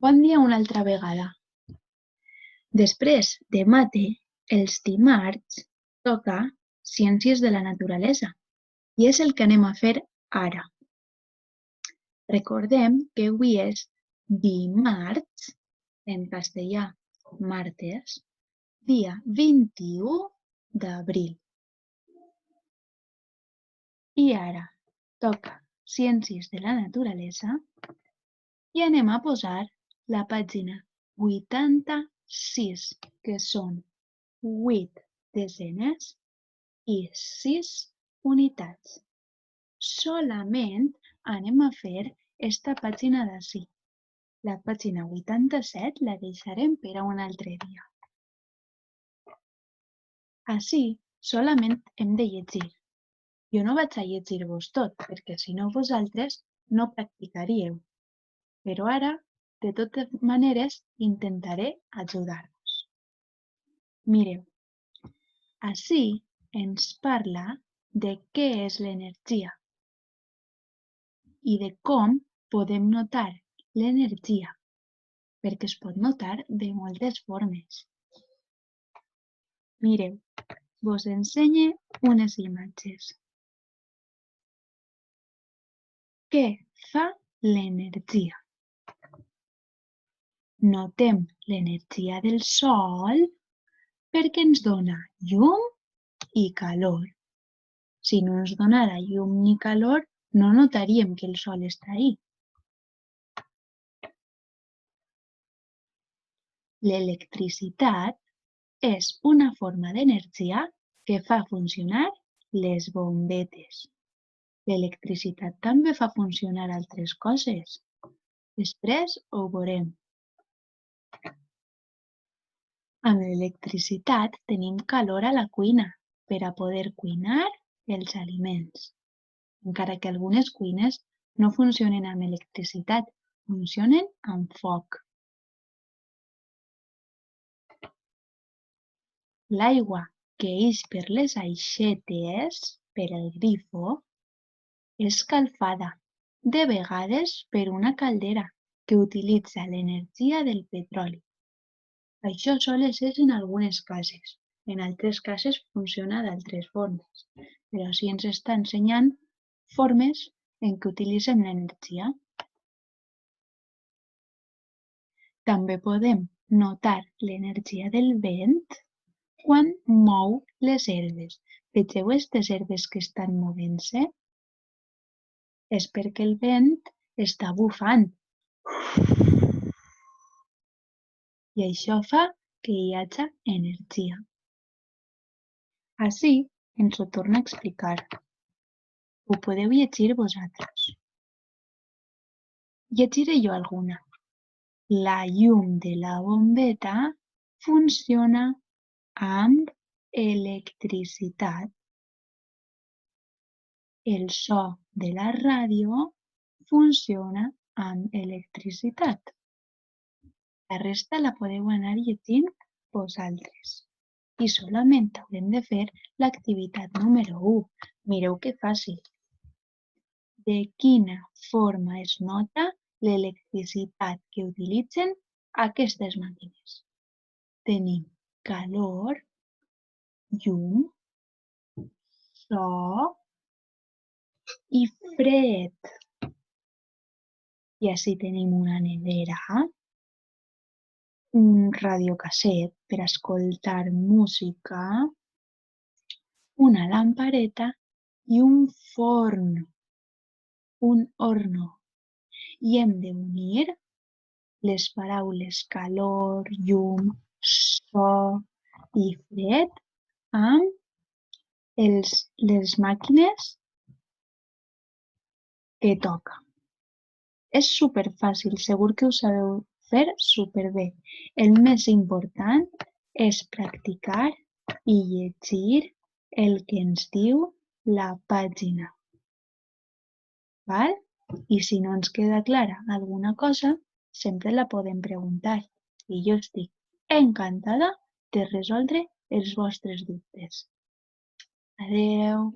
Bon dia una altra vegada. Després de mate, els dimarts toca Ciències de la Naturalesa i és el que anem a fer ara. Recordem que avui és dimarts, en castellà martes, dia 21 d'abril. I ara toca Ciències de la Naturalesa i anem a posar la pàgina 86, que són 8 desenes i 6 unitats. Solament anem a fer esta pàgina d'ací. La pàgina 87 la deixarem per a un altre dia. Ací solament hem de llegir. Jo no vaig a llegir-vos tot, perquè si no vosaltres no practicaríeu. Però ara, de totes maneres, intentaré ajudar-vos. Mireu, ací ens parla de què és l'energia i de com podem notar l'energia, perquè es pot notar de moltes formes. Mireu, vos ensenyo unes imatges. Què fa l'energia? Notem l'energia del sol perquè ens dona llum i calor. Si no ens donara llum ni calor, no notaríem que el sol està ahí. L'electricitat és una forma d'energia que fa funcionar les bombetes. L'electricitat també fa funcionar altres coses. Després ho veurem. Amb l'electricitat tenim calor a la cuina per a poder cuinar els aliments. Encara que algunes cuines no funcionen amb electricitat, funcionen amb foc. L'aigua que ix per les aixetes, per el grifo, és escalfada, de vegades per una caldera que utilitza l'energia del petroli. Això sols és en algunes cases. En altres cases funciona d'altres formes, però sí ens està ensenyant formes en què utilitzem l'energia. També podem notar l'energia del vent quan mou les herbes. Vegeu aquestes herbes que estan movent-se? És perquè el vent està bufant. I això fa que hi hagi energia. Ací ens ho torna a explicar. Ho podeu llegir vosaltres. Llegiré jo alguna. La llum de la bombeta funciona amb electricitat. El so de la ràdio funciona amb electricitat. La resta la podeu anar llegint vosaltres. I solament haurem de fer l'activitat número 1. Mireu que fàcil. De quina forma es nota l'electricitat que utilitzen aquestes màquines? Tenim calor, llum, so i fred. I ací tenim una nevera, un radiocasset per escoltar música, una lampareta i un forn, un horno. I hem d'unir les paraules calor, llum, so i fred amb les màquines que toca. És superfàcil, segur que ho sabeu fer superbé. El més important és practicar i llegir el que ens diu la pàgina. Val? I si no ens queda clara alguna cosa, sempre la podem preguntar. I jo estic encantada de resoldre els vostres dubtes. Adeu!